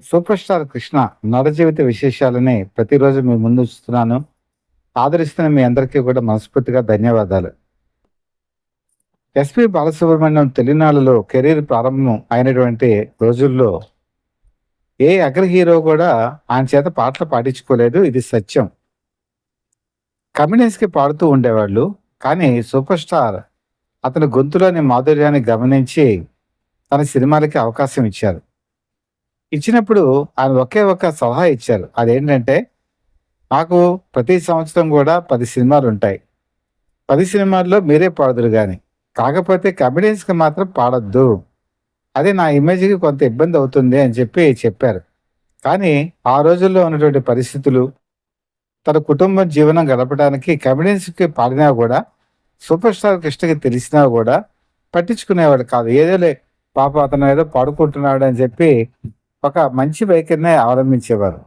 Super star Krishna నట జీవిత విశేషాలని ప్రతిరోజు మీ ముందు ఉంచుతున్నాను. ఆదరిస్తున్న మీ అందరికీ కూడా మనస్ఫూర్తిగా ధన్యవాదాలు. ఎస్పి బాలసుబ్రహ్మణ్యం తెలుగునాళ్ళలో కెరీర్ ప్రారంభం అయినటువంటి రోజుల్లో ఏ అగ్ర హీరో కూడా ఆయన చేత పాటలు పాడించుకోలేదు. ఇది సత్యం. కమ్యూనిస్ట్కి పాడుతూ ఉండేవాళ్ళు. కానీ సూపర్ స్టార్ అతని గొంతులోని మాధుర్యాన్ని గమనించి తన సినిమాలకి అవకాశం ఇచ్చారు. ఇచ్చినప్పుడు ఆయన ఒకే ఒక్క సలహా ఇచ్చారు. అదేంటంటే, నాకు ప్రతి సంవత్సరం కూడా 10 సినిమాలుంటాయి. 10 సినిమాల్లో మీరే పాడుదురు గాని. కాకపోతే కమెడియన్స్‌కి మాత్రం పాడొద్దు. అది నా ఇమేజ్‌కి కొంత ఇబ్బంది అవుతుంది అని చెప్పారు. కానీ ఆ రోజుల్లో ఉన్నటువంటి పరిస్థితులు, తన కుటుంబం జీవనం గడపడానికి కమెడియన్స్‌కి పాడినా గూడా, సూపర్ స్టార్ కృష్ణకి తెలిసినా గూడా పట్టించుకునేవాడు కాదు. ఏదోలే పాపం అతను ఏదో పాడుకుంటున్నాడు అని చెప్పి ఒక మంచి వైఖరినే అవలంబించేవారు.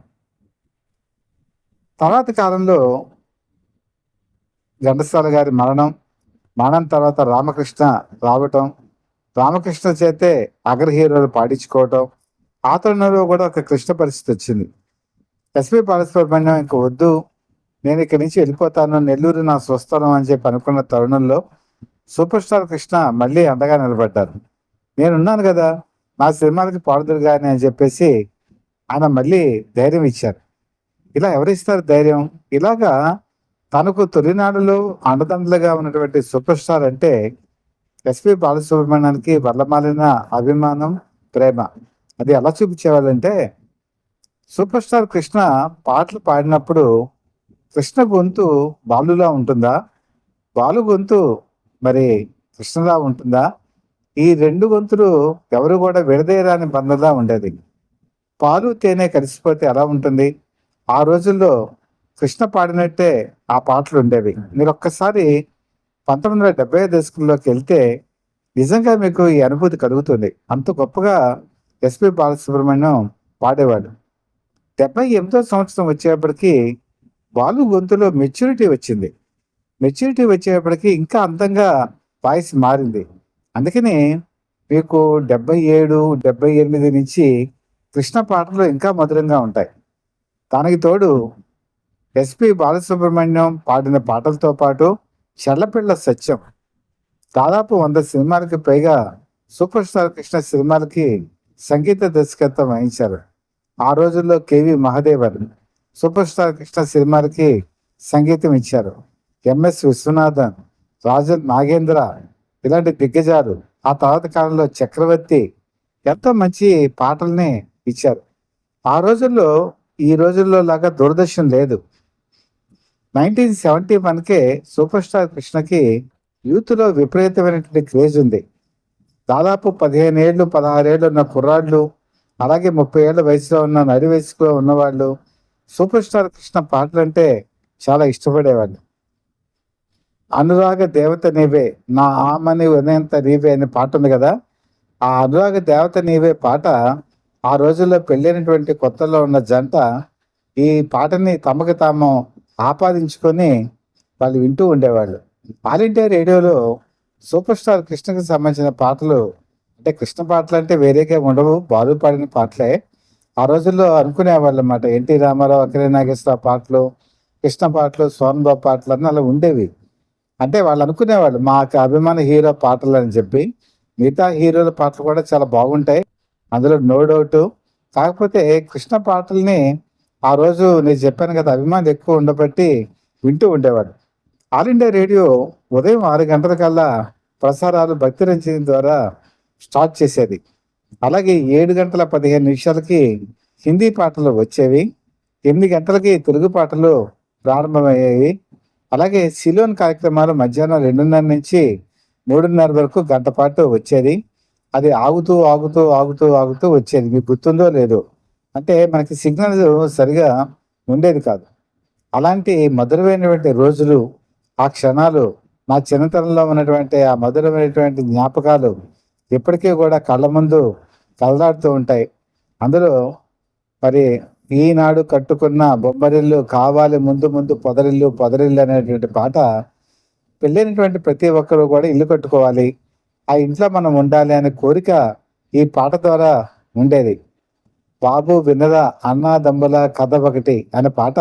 తర్వాత కాలంలో ఘంటసాల గారి మరణం తర్వాత రామకృష్ణ రావటం, రామకృష్ణ చేతే అగ్ర హీరోలు పాడించుకోవటం, ఆ తరుణంలో కూడా ఒక క్లిష్ట పరిస్థితి వచ్చింది. ఎస్పి బాలసుబ్రహ్మణ్యం ఇంక వద్దు, నేను ఇక్కడి నుంచి వెళ్ళిపోతాను, నెల్లూరు నా స్వస్థలం అని చెప్పి అనుకున్న తరుణంలో సూపర్ స్టార్ కృష్ణ మళ్ళీ అండగా నిలబడ్డారు. నేనున్నాను కదా, నా సినిమాలకి పాడుదురు గాని అని చెప్పేసి ఆయన మళ్ళీ ధైర్యం ఇచ్చారు. ఇలా ఎవరిస్తారు ధైర్యం? ఇలాగా తనకు తొలినాడులో అండదండలుగా ఉన్నటువంటి సూపర్ స్టార్ అంటే ఎస్పి బాలసుబ్రహ్మణ్యానికి వల్లమాలిన అభిమానం, ప్రేమ. అది ఎలా చూపించేవాళ్ళంటే, సూపర్ స్టార్ కృష్ణ పాటలు పాడినప్పుడు కృష్ణ గొంతు బాలులా ఉంటుందా? బాలు గొంతు మరి కృష్ణలా ఉంటుందా? ఈ 2 గొంతులు ఎవరు కూడా విడదీయరాని బంధంలా ఉండేది. పాలు, తేనె కలిసిపోతే ఎలా ఉంటుంది? ఆ రోజుల్లో కృష్ణ పాడినట్టే ఆ పాటలు ఉండేవి. మీరొక్కసారి 1970 దశకంలోకి వెళ్తే నిజంగా మీకు ఈ అనుభూతి కలుగుతుంది. అంత గొప్పగా ఎస్పి బాలసుబ్రహ్మణ్యం పాడేవాడు. 78వ సంవత్సరం వచ్చేప్పటికి బాలు గొంతులో మెచ్యూరిటీ వచ్చింది. మెచ్యూరిటీ వచ్చేప్పటికి ఇంకా అందంగా వాయిస్ మారింది. అందుకని మీకు 77, 78 నుంచి కృష్ణ పాటలు ఇంకా మధురంగా ఉంటాయి. దానికి తోడు ఎస్పి బాలసుబ్రహ్మణ్యం పాడిన పాటలతో పాటు చల్లపిల్ల సత్యం దాదాపు 100 సినిమాలకి పైగా సూపర్ స్టార్ కృష్ణ సినిమాలకి సంగీత దర్శకత్వం వహించారు. ఆ రోజుల్లో K V Mahadevan super star Krishna సినిమాలకి సంగీతం ఇచ్చారు. ఎంఎస్ విశ్వనాథన్, రాజన్ నాగేంద్ర ఇలాంటి దిగ్గజాలు. ఆ తర్వాత కాలంలో చక్రవర్తి ఎంతో మంచి పాటల్ని ఇచ్చారు. ఆ రోజుల్లో ఈ రోజుల్లో లాగా దూరదర్శన్ లేదు. 1971కే సూపర్ స్టార్ కృష్ణకి యూత్‌లో విపరీతమైనటువంటి క్రేజ్ ఉంది. దాదాపు 15 ఏళ్ళు, 16 ఏళ్ళు ఉన్న కుర్రాళ్ళు, అలాగే 30 ఏళ్ల వయసులో ఉన్న నడి వయసులో ఉన్నవాళ్ళు సూపర్ స్టార్ కృష్ణ పాటలంటే చాలా ఇష్టపడేవాళ్ళు. అనురాగ దేవత నీవే నా ఆమని వినేంత నీవే అనే పాట ఉంది కదా, ఆ అనురాగ దేవత నీవే పాట ఆ రోజుల్లో పెళ్ళైనటువంటి కొత్తలో ఉన్న జంట ఈ పాటని తమకు తాము ఆపాదించుకొని వాళ్ళు వింటూ ఉండేవాళ్ళు. ఆల్ ఇండియా రేడియోలో సూపర్ స్టార్ కృష్ణకి సంబంధించిన పాటలు, అంటే కృష్ణ పాటలు అంటే వేరేగా ఉండవు, బాలు పాడిన పాటలే. ఆ రోజుల్లో అనుకునేవాళ్ళు అన్నమాట. ఎన్టీ రామారావు, అక్కినేని నాగేశ్వరరావు పాటలు, కృష్ణ పాటలు, సోహన్ బాబు పాటలు అన్నీ అలా ఉండేవి. అంటే వాళ్ళు అనుకునేవాళ్ళు మాకు అభిమాన హీరో పాటలు అని చెప్పి. మిగతా హీరోల పాటలు కూడా చాలా బాగుంటాయి, అందులో నో డౌట్. కాకపోతే కృష్ణ పాటల్ని ఆ రోజు నేను చెప్పాను కదా, అభిమానులు ఎక్కువ ఉండబట్టి వింటూ ఉండేవాడు. ఆల్ ఇండియా రేడియో ఉదయం 6 గంటలకల్లా ప్రసారాలు భక్తి రంజని ద్వారా స్టార్ట్ చేసేది. అలాగే 7 గంటల 15 నిమిషాలకి హిందీ పాటలు వచ్చేవి. 8 గంటలకి తెలుగు పాటలు ప్రారంభమయ్యేవి. అలాగే సిలోన్ కార్యక్రమాలు మధ్యాహ్నం 2:30 నుంచి 3:30 వరకు గంట పాటు వచ్చేది. అది ఆగుతూ ఆగుతూ ఆగుతూ ఆగుతూ వచ్చేది. మీకు గుర్తుందో లేదో? అంటే మనకి సిగ్నల్ సరిగా ఉండేది కాదు. అలాంటి మధురమైనటువంటి రోజులు, ఆ క్షణాలు, నా చిన్నతనంలో ఉన్నటువంటి ఆ మధురమైనటువంటి జ్ఞాపకాలు ఇప్పటికీ కూడా కళ్ళ ముందు కదలాడుతూ ఉంటాయి. అందులో మరి ఈనాడు కట్టుకున్న బొమ్మరిల్లు కావాలి ముందు ముందు పొదరిల్లు పొదరిల్లు అనేటువంటి పాట, పెళ్ళైనటువంటి ప్రతి ఒక్కరు కూడా ఇల్లు కట్టుకోవాలి, ఆ ఇంట్లో మనం ఉండాలి అనే కోరిక ఈ పాట ద్వారా ఉండేది. బాబు వినరా అన్నాదమ్ముల కథ ఒకటి అనే పాట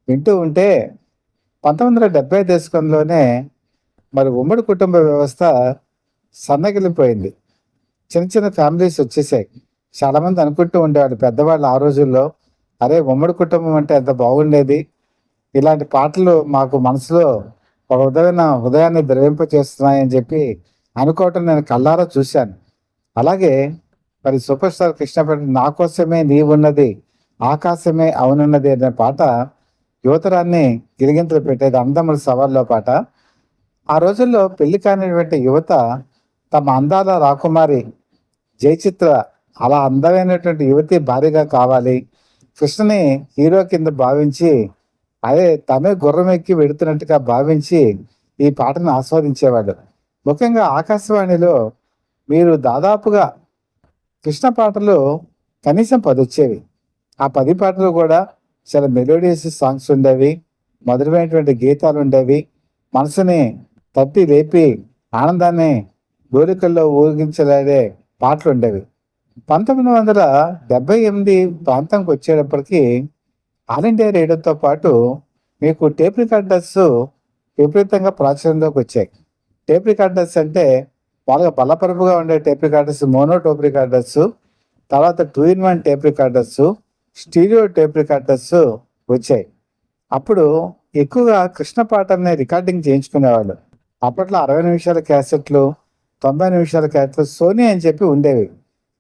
వింటూ ఉంటే 1970 దశకంలోనే మరి ఉమ్మడి కుటుంబ వ్యవస్థ సన్నగిల్లిపోయింది. చిన్న చిన్న ఫ్యామిలీస్ వచ్చేసాయి. చాలామంది అనుకుంటూ ఉండేవాళ్ళు పెద్దవాళ్ళు ఆ రోజుల్లో, అరే ఉమ్మడి కుటుంబం అంటే ఎంత బాగుండేది, ఇలాంటి పాటలు మాకు మనసులో ఒక విధమైన హృదయాన్ని ద్రవింపచేస్తున్నాయని చెప్పి అనుకోవటం నేను కళ్ళారా చూశాను. అలాగే మరి సూపర్ స్టార్ కృష్ణ పాడిన నా కోసమే నీవున్నది ఆకాశమే అవునున్నది అనే పాట యువతరాన్ని గిరిగింతలు పెట్టేది. అందముల సవాల్లో పాట. ఆ రోజుల్లో పెళ్లి కానిటువంటి యువత తమ అందాల రాకుమారి జయచిత్ర అలా అందమైనటువంటి యువతి భార్యగా కావాలి, కృష్ణని హీరో కింద భావించి అదే తమే గుర్రం ఎక్కి వెడుతున్నట్టుగా భావించి ఈ పాటను ఆస్వాదించేవాడు. ముఖ్యంగా ఆకాశవాణిలో మీరు దాదాపుగా కృష్ణ పాటలు కనీసం 10 వచ్చేవి. ఆ 10 పాటలు కూడా చాలా మెలోడియస్ సాంగ్స్ ఉండేవి, మధురమైనటువంటి గీతాలు ఉండేవి, మనసుని తట్టి లేపి ఆనందాన్ని గోరికల్లో ఊగిసలాడే పాటలు ఉండేవి. 1978 ప్రాంతంకి వచ్చేటప్పటికి ఆల్ ఇండియా రేడియోతో పాటు మీకు టేప్ రికార్డర్స్ విపరీతంగా ప్రాచుర్యంలోకి వచ్చాయి. టేప్ రికార్డర్స్ అంటే బాగా బలపరుపుగా ఉండే tape recorders, mono tape recorders, తర్వాత 2-in-1 tape recorders, stereo tape recorders వచ్చాయి. అప్పుడు ఎక్కువగా కృష్ణ పాటల్ని రికార్డింగ్ చేయించుకునేవాళ్ళు. అప్పట్లో 60 నిమిషాల క్యాసెట్లు, 90 నిమిషాల క్యాసెట్లు సోనీ అని చెప్పి ఉండేవి.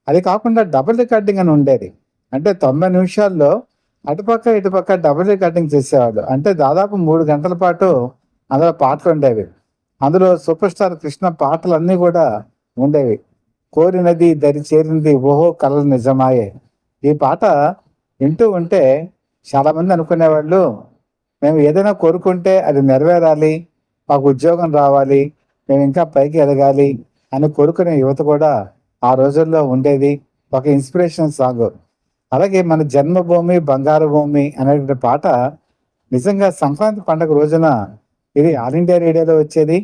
అది కాకుండా డబుల్ రికార్డింగ్ అని ఉండేది. అంటే 90 నిమిషాల్లో అటుపక్క ఇటుపక్క డబుల్ రికార్డింగ్ చేసేవాళ్ళు. అంటే దాదాపు 3 గంటల పాటు అందులో పాటలు ఉండేవి. అందులో సూపర్ స్టార్ కృష్ణ పాటలన్నీ కూడా ఉండేవి. కోరినది దరి చేరింది ఓహో కలలు నిజమాయే. ఈ పాట వింటూ ఉంటే చాలామంది అనుకునేవాళ్ళు, మేము ఏదైనా కోరుకుంటే అది నెరవేరాలి, మాకు ఉద్యోగం రావాలి, మేము ఇంకా పైకి ఎదగాలి అని కోరుకునే యువత కూడా ఆ రోజుల్లో ఉండేది. ఒక ఇన్స్పిరేషన్ సాంగ్. అలాగే మన జన్మభూమి బంగారు భూమి అనేటువంటి పాట నిజంగా సంక్రాంతి పండుగ రోజున ఇది ఆల్ ఇండియా రేడియోలో వచ్చేది.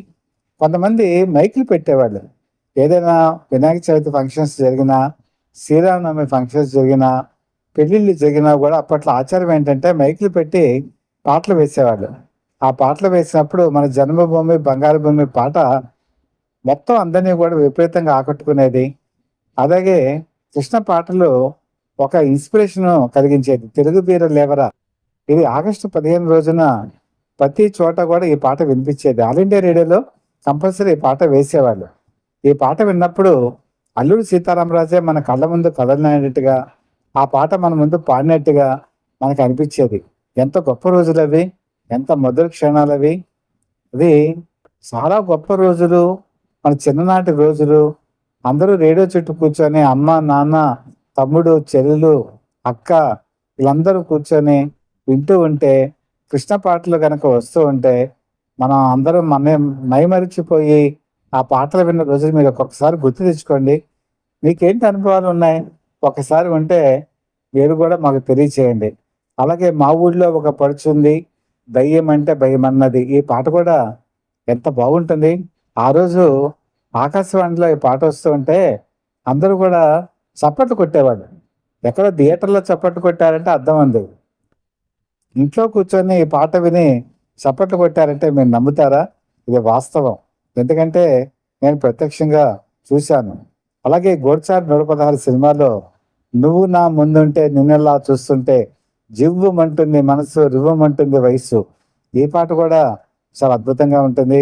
కొంతమంది మైకులు పెట్టేవాళ్ళు. ఏదైనా వినాయక చవితి ఫంక్షన్స్ జరిగినా, శ్రీరామనవమి ఫంక్షన్స్ జరిగినా, పెళ్ళిళ్ళు జరిగినా కూడా అప్పట్లో ఆచారం ఏంటంటే మైకులు పెట్టి పాటలు వేసేవాళ్ళు. ఆ పాటలు వేసినప్పుడు మన జన్మభూమి బంగారు భూమి పాట మొత్తం అందరినీ కూడా విపరీతంగా ఆకట్టుకునేది. అలాగే కృష్ణ పాటలు ఒక ఇన్స్పిరేషన్ కలిగించేది. తెలుగు బీర లేవరా ఇది ఆగస్టు 15 రోజున ప్రతి చోట కూడా ఈ పాట వినిపించేది. ఆల్ ఇండియా రేడియోలో కంపల్సరీ ఈ పాట వేసేవాళ్ళు. ఈ పాట విన్నప్పుడు అల్లూరి సీతారామరాజే మన కళ్ళ ముందు కదలినట్టుగా, ఆ పాట మన ముందు పాడినట్టుగా మనకు అనిపించేది. ఎంత గొప్ప రోజులు అవి, ఎంత మధుర క్షణాలు అవి. అది చాలా గొప్ప రోజులు, మన చిన్ననాటి రోజులు. అందరూ రేడియో చుట్టూ కూర్చొని అమ్మ నాన్న తమ్ముడు చెల్లెలు అక్క వీళ్ళందరూ కూర్చొని వింటూ ఉంటే, కృష్ణ పాటలు కనుక వస్తూ ఉంటే మనం అందరం మైమరిచిపోయి ఆ పాటలు విన్న రోజులు మీరు ఒక్కొక్కసారి గుర్తు తెచ్చుకోండి. మీకేంటి అనుభవాలు ఉన్నాయి ఒకసారి ఉంటే మీరు కూడా మాకు తెలియచేయండి. అలాగే మా ఊళ్ళో ఒక పడుచుంది దయ్యం అంటే భయం అన్నది, ఈ పాట కూడా ఎంత బాగుంటుంది. ఆ రోజు ఆకాశవాణిలో ఈ పాట వస్తూ ఉంటే అందరూ కూడా చప్పట్లు కొట్టేవాళ్ళు. ఎక్కడ థియేటర్లో చప్పట్లు కొట్టారంటే అర్థం ఉంది. ఇంట్లో కూర్చొని ఈ పాట విని చప్పట్లు కొట్టారంటే మీరు నమ్ముతారా? ఇది వాస్తవం. ఎందుకంటే నేను ప్రత్యక్షంగా చూశాను. అలాగే గోడ్చార్ 116 సినిమాలో నువ్వు నా ముందుంటే నిన్నెలా చూస్తుంటే జివ్వుమంటుంది మనసు రివ్వమంటుంది వయసు, ఈ పాట కూడా చాలా అద్భుతంగా ఉంటుంది.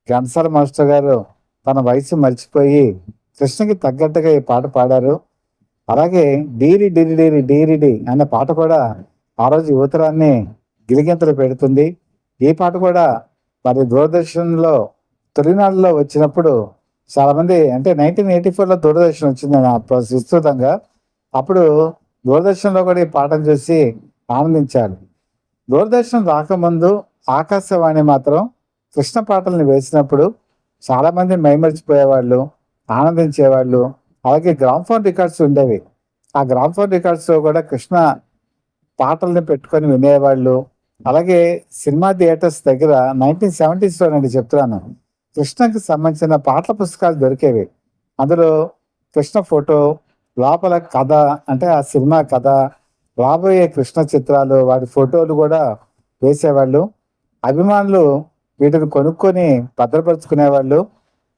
ఘంటసాల మాస్టర్ గారు తన వయసు మర్చిపోయి కృష్ణకి తగ్గట్టుగా ఈ పాట పాడారు. అలాగే డీరి డిరి డిరి డీరిడి అనే పాట కూడా ఆ రోజు యువతరాన్ని గిలిగింతలు పెడుతుంది. ఈ పాట కూడా మరి దూరదర్శన్లో తొలినాళ్ళలో వచ్చినప్పుడు చాలామంది, అంటే 1984లో దూరదర్శన్ వచ్చింది విస్తృతంగా. అప్పుడు దూరదర్శన్లో కూడా ఈ పాటను చూసి ఆనందించారు. దూరదర్శన్ రాకముందు ఆకాశవాణి మాత్రం కృష్ణ పాటల్ని వేసినప్పుడు చాలామంది మైమరిచిపోయేవాళ్ళు, ఆనందించేవాళ్ళు. అలాగే గ్రామ్ఫోన్ రికార్డ్స్ ఉండేవి. ఆ గ్రామ్ఫోన్ రికార్డ్స్లో కూడా కృష్ణ పాటల్ని పెట్టుకొని వినేవాళ్ళు. అలాగే సినిమా థియేటర్స్ దగ్గర 1970sలో నేను చెప్తున్నాను, కృష్ణకి సంబంధించిన పాటల పుస్తకాలు దొరికేవి. అందులో కృష్ణ ఫోటో, లోపల కథ, అంటే ఆ సినిమా కథ, రాబోయే కృష్ణ చిత్రాలు, వాటి ఫోటోలు కూడా వేసేవాళ్ళు. అభిమానులు వీటిని కొనుక్కొని భద్రపరుచుకునేవాళ్ళు.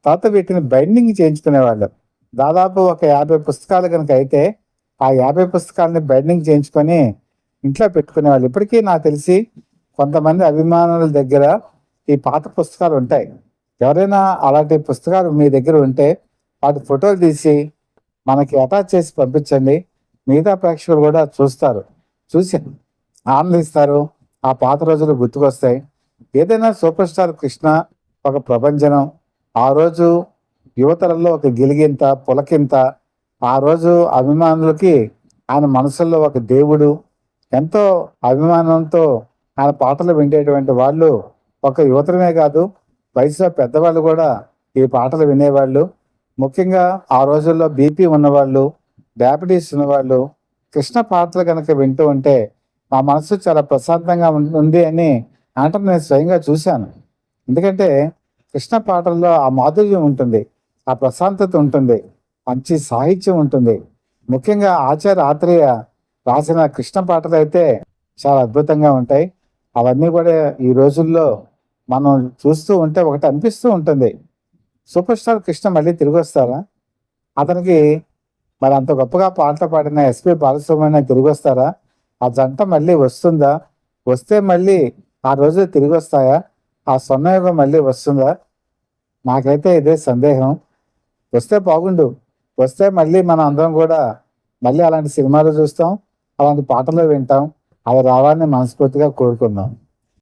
తర్వాత వీటిని బైండింగ్ చేయించుకునేవాళ్ళు. దాదాపు ఒక 50 పుస్తకాలు కనుక అయితే, ఆ 50 పుస్తకాలని బైండింగ్ చేయించుకొని ఇంట్లో పెట్టుకునేవాళ్ళు. ఇప్పటికీ నాకు తెలిసి కొంతమంది అభిమానుల దగ్గర ఈ పాత పుస్తకాలు ఉంటాయి. ఎవరైనా అలాంటి పుస్తకాలు మీ దగ్గర ఉంటే వాటి ఫోటోలు తీసి మనకి అటాచ్ చేసి పంపించండి. మిగతా ప్రేక్షకులు కూడా చూస్తారు. చూసి ఆనందిస్తారు. ఆ పాత రోజులు గుర్తుకొస్తాయి. ఏదైనా సూపర్ స్టార్ కృష్ణ ఒక ప్రభంజనం. ఆ రోజు యువతరంలో ఒక గిలిగింత, పులకింత. ఆ రోజు అభిమానులకి ఆయన మనసుల్లో ఒక దేవుడు. ఎంతో అభిమానంతో ఆయన పాటలు వినేటువంటి వాళ్ళు ఒక యువతరమే కాదు, వయసులో పెద్దవాళ్ళు కూడా ఈ పాటలు వినేవాళ్ళు. ముఖ్యంగా ఆ రోజుల్లో బీపీ ఉన్నవాళ్ళు, డయాబెటీస్ ఉన్నవాళ్ళు కృష్ణ పాటలు కనుక వింటూ ఉంటే మా మనసు చాలా ప్రశాంతంగా ఉంది అని అంటే నేను స్వయంగా చూశాను. ఎందుకంటే కృష్ణ పాటల్లో ఆ మాధుర్యం ఉంటుంది, ఆ ప్రశాంతత ఉంటుంది, మంచి సాహిత్యం ఉంటుంది. ముఖ్యంగా ఆచార్య ఆత్రేయ రాసిన కృష్ణ పాటలు అయితే చాలా అద్భుతంగా ఉంటాయి. అవన్నీ కూడా ఈ రోజుల్లో మనం చూస్తూ ఉంటే ఒకటి అనిపిస్తూ ఉంటుంది, సూపర్ స్టార్ కృష్ణ మళ్ళీ తిరిగి వస్తారా? అతనికి మరి అంత గొప్పగా పాటలు పాడిన ఎస్పి బాలసుబ్రహ్మణ్యం తిరిగి వస్తారా? ఆ జంట మళ్ళీ వస్తుందా? వస్తే మళ్ళీ ఆ రోజులు తిరిగి వస్తాయా? ఆ స్వర్ణయుగం మళ్ళీ వస్తుందా? నాకైతే ఇదే సందేహం. వస్తే బాగుండు. వస్తే మళ్ళీ మనం అందరం కూడా మళ్ళీ అలాంటి సినిమాలు చూస్తాం, అలాంటి పాటలు వింటాం. అవి రావాలని మనస్ఫూర్తిగా కోరుకుందాం.